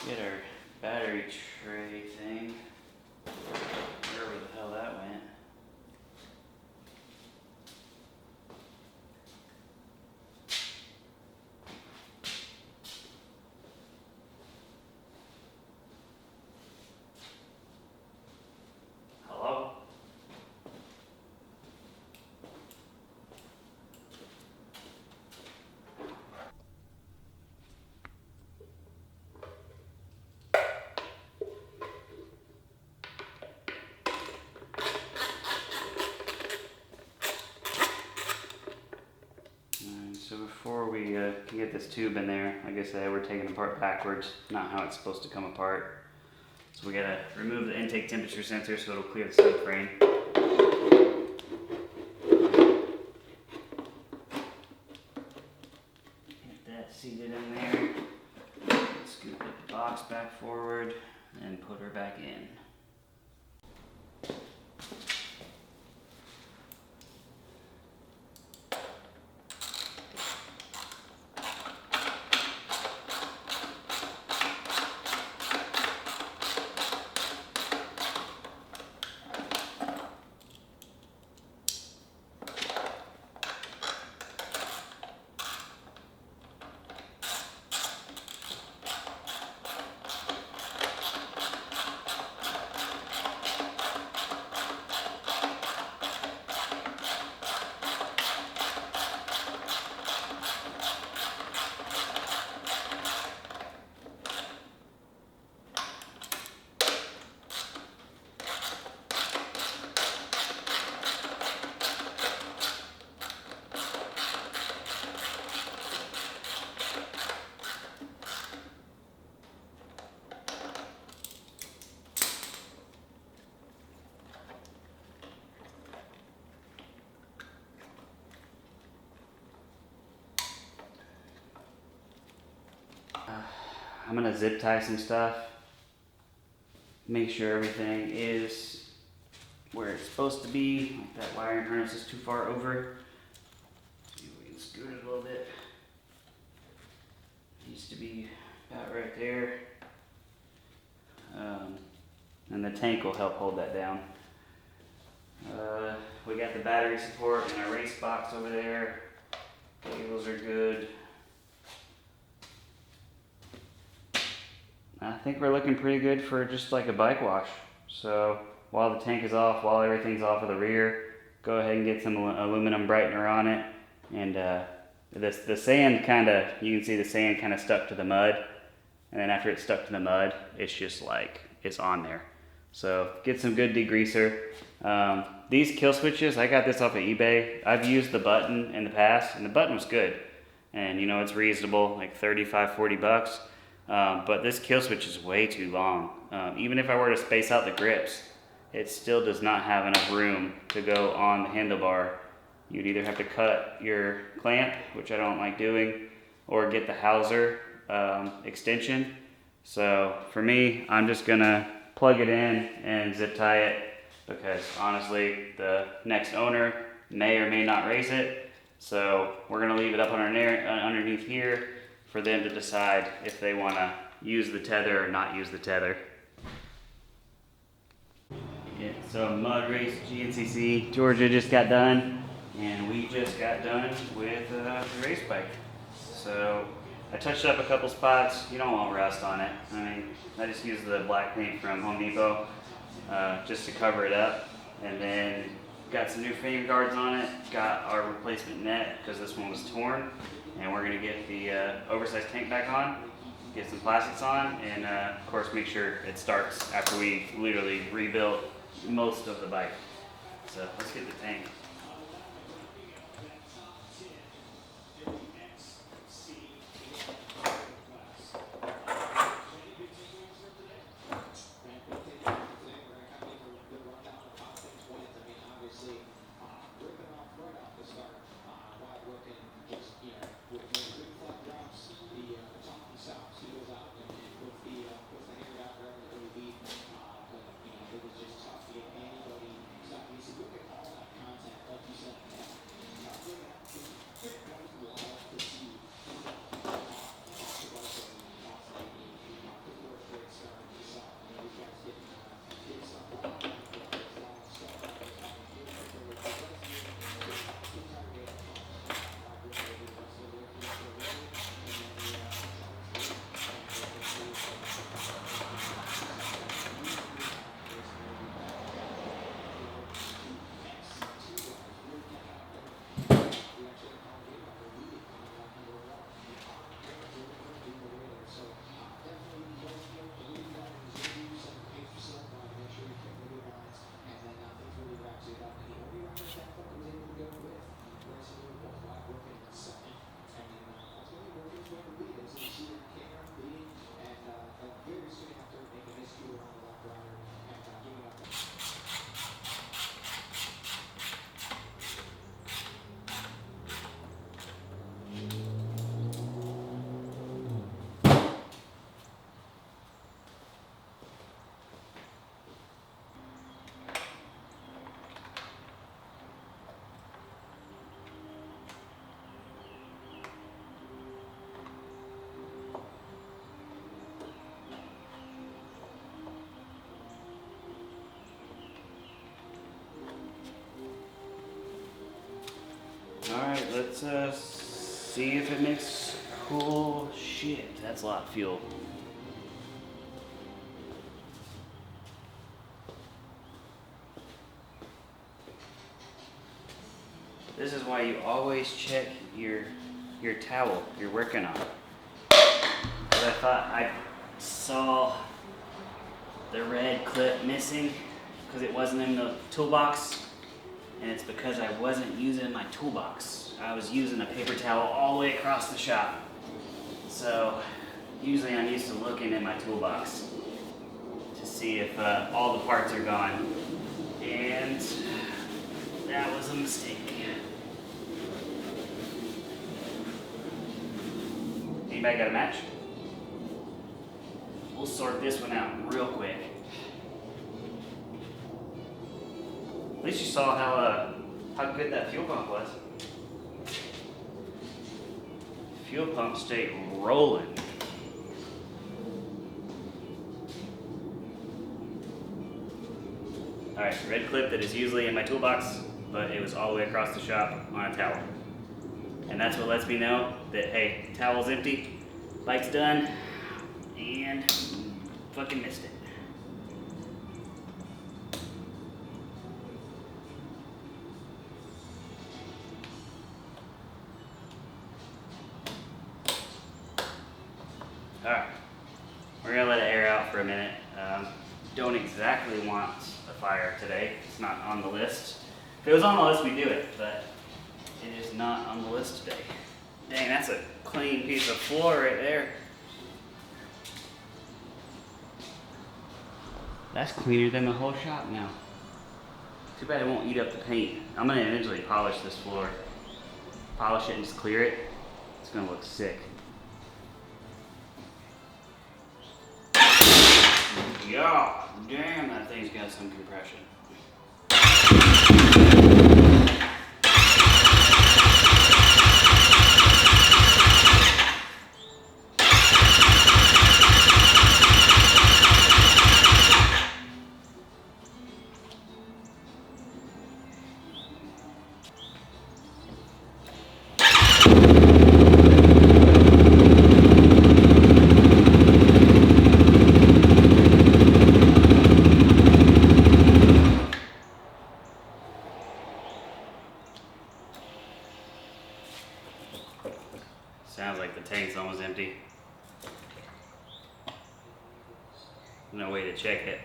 Get our battery tray thing. Wherever the hell that went. So before we can get this tube in there, like I said, we're taking it apart backwards, not how it's supposed to come apart. So we gotta remove the intake temperature sensor so it'll clear the subframe. Get that seated in there. Scoop the box back forward and put her back in. I'm gonna zip tie some stuff, make sure everything is where it's supposed to be, like that wiring harness is too far over. See if we can scoot it a little bit. Needs to be about right there. And the tank will help hold that down. We got the battery support in our race box over there. Cables are good. I think we're looking pretty good for just like a bike wash. So while the tank is off, while everything's off of the rear, go ahead and get some aluminum brightener on it. And the sand you can see the sand kind of stuck to the mud. And then after it's stuck to the mud, it's just like, it's on there. So get some good degreaser. These kill switches, I got this off of eBay. I've used the button in the past and the button was good. And you know, it's reasonable, like 35, 40 bucks. But this kill switch is way too long. Even if I were to space out the grips, it still does not have enough room to go on the handlebar. You'd either have to cut your clamp, which I don't like doing, or get the Hauser extension. So for me, I'm just gonna plug it in and zip tie it, because honestly, the next owner may or may not race it. So we're gonna leave it up on underneath here for them to decide if they want to use the tether or not use the tether. Yeah, so Mud Race GNCC, Georgia just got done, and we just got done with the race bike. So I touched up a couple spots. You don't want rust on it. I mean, I just used the black paint from Home Depot just to cover it up, and then got some new frame guards on it. Got our replacement net because this one was torn. And we're gonna get the oversized tank back on, get some plastics on, and of course make sure it starts after we literally rebuilt most of the bike. So let's get the tank. Alright, let's see if it makes cool shit. That's a lot of fuel. This is why you always check your towel you're working on. Because I thought I saw the red clip missing because it wasn't in the toolbox, and it's because I wasn't using my toolbox. I was using a paper towel all the way across the shop. So usually I'm used to looking in my toolbox to see if all the parts are gone, and that was a mistake. Anybody got a match? We'll sort this one out real quick. At least you saw how good that fuel pump was. Fuel pump stayed rolling. Alright, red clip that is usually in my toolbox, but it was all the way across the shop on a towel. And that's what lets me know that, hey, towel's empty, bike's done, and fucking missed it. Alright, we're gonna let it air out for a minute. Don't exactly want a fire today. It's not on the list. If it was on the list, we'd do it, but it is not on the list today. Dang, that's a clean piece of floor right there. That's cleaner than the whole shop now. Too bad it won't eat up the paint. I'm gonna eventually polish this floor. Polish it and just clear it. It's gonna look sick. Yeah, damn, that thing's got some compression. Sounds like the tank's almost empty. No way to check it.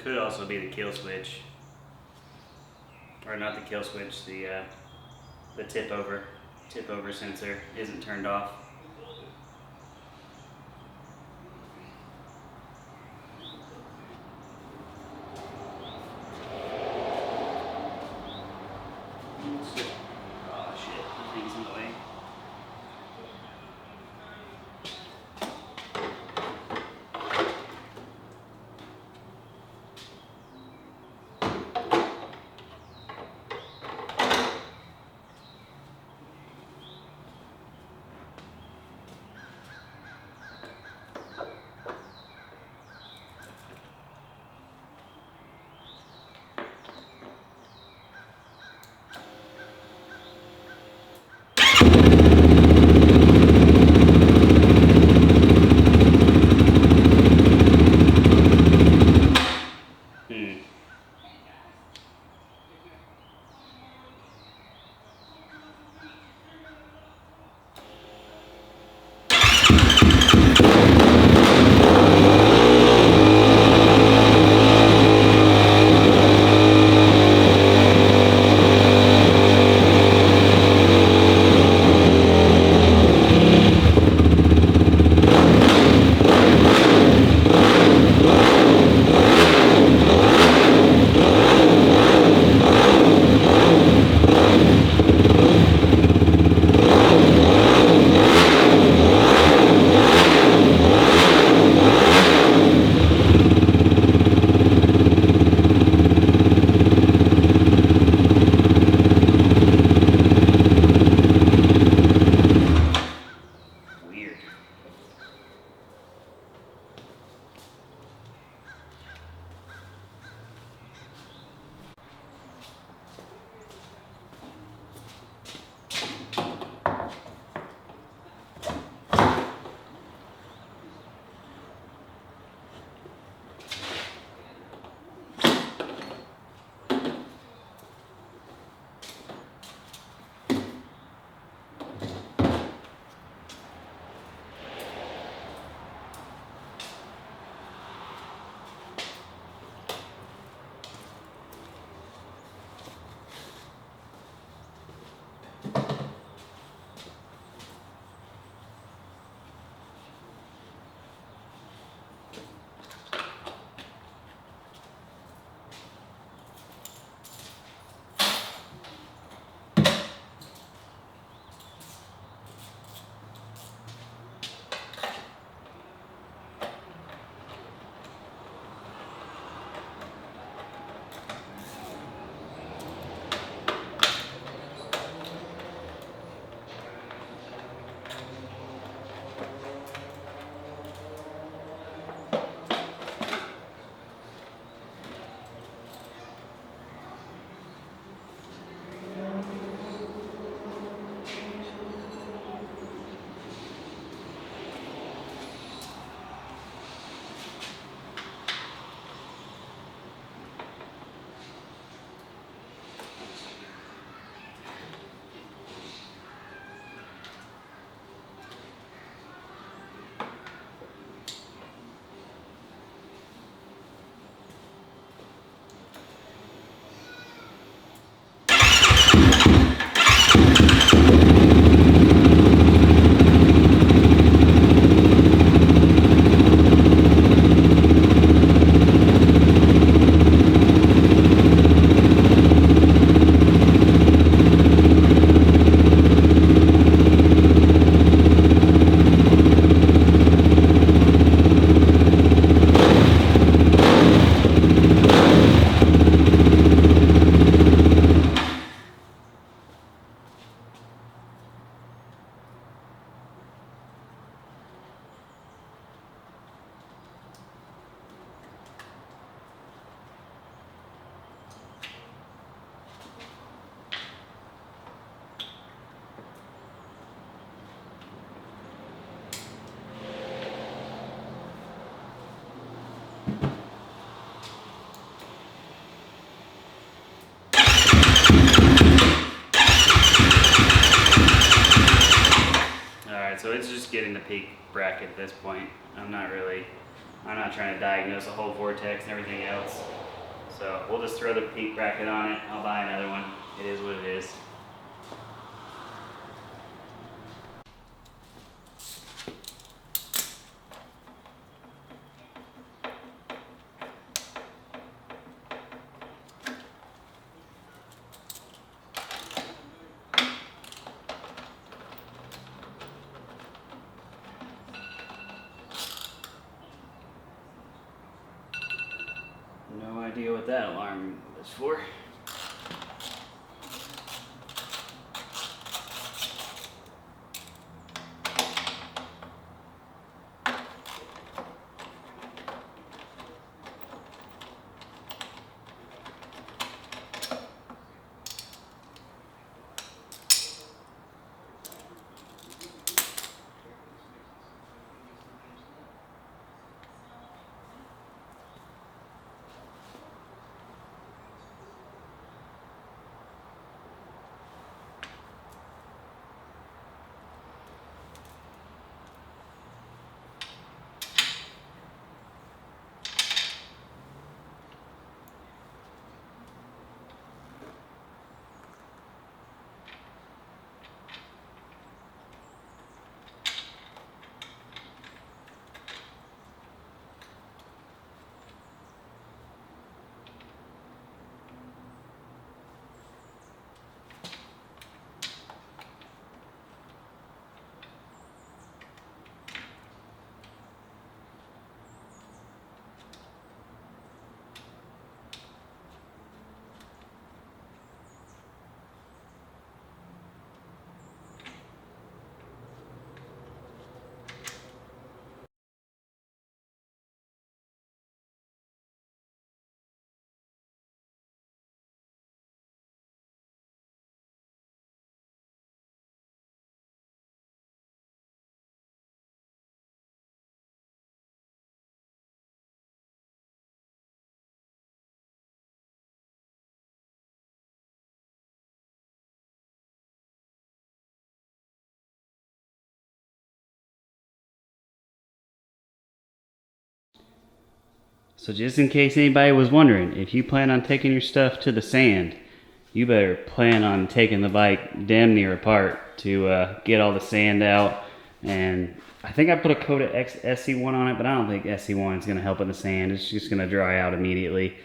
Could also be the kill switch, or not the kill switch. The tip over sensor isn't turned off. Oh shit, the thing's in the way. at this point. I'm not trying to diagnose a whole vortex and everything else. So we'll just throw the peak bracket on it. I'll buy another one. It is what it is. No idea what that alarm was for. So just in case anybody was wondering, if you plan on taking your stuff to the sand, you better plan on taking the bike damn near apart to get all the sand out. And I think I put a coat of SC1 on it, but I don't think SC1 is going to help in the sand. It's just going to dry out immediately.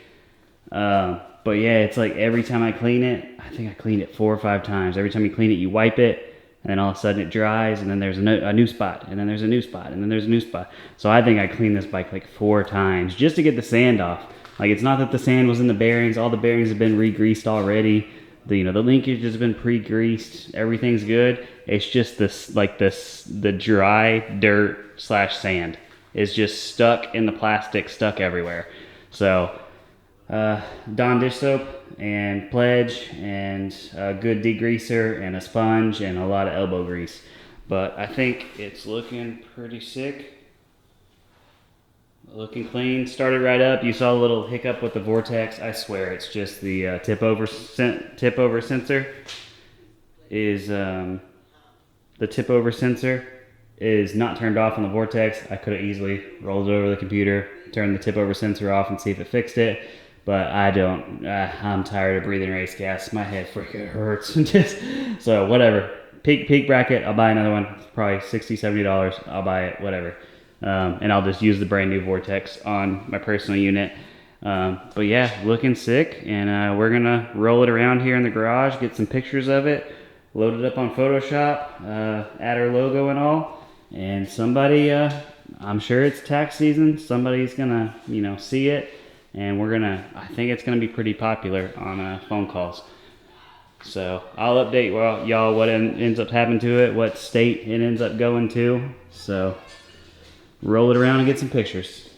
But yeah, it's like every time I clean it, I think I cleaned it 4 or 5 times. Every time you clean it, you wipe it, and then all of a sudden it dries, and then there's a new spot, and then there's a new spot, and then there's a new spot. So I think I cleaned this bike like 4 times just to get the sand off. Like, it's not that the sand was in the bearings. All the bearings have been re-greased already. The linkage has been pre-greased. Everything's good. It's just the dry dirt / sand is just stuck in the plastic, stuck everywhere. So Dawn dish soap and Pledge and a good degreaser and a sponge and a lot of elbow grease. But I think it's looking pretty sick. Looking clean. Started right up. You saw a little hiccup with the vortex. I swear it's just the tip over sensor is the tip over sensor is not turned off on the vortex. I could have easily rolled it over the computer, turned the tip over sensor off, and see if it fixed it. But I don't. I'm tired of breathing race gas. My head freaking hurts. So whatever. Peak bracket. I'll buy another one. It's probably $60, $70. I'll buy it. Whatever. And I'll just use the brand new vortex on my personal unit. But yeah, looking sick. And we're gonna roll it around here in the garage, get some pictures of it, load it up on Photoshop, add our logo and all. And somebody, I'm sure it's tax season. Somebody's gonna, see it. And I think it's going to be pretty popular on phone calls. So I'll update y'all what ends up happening to it, what state it ends up going to. So roll it around and get some pictures.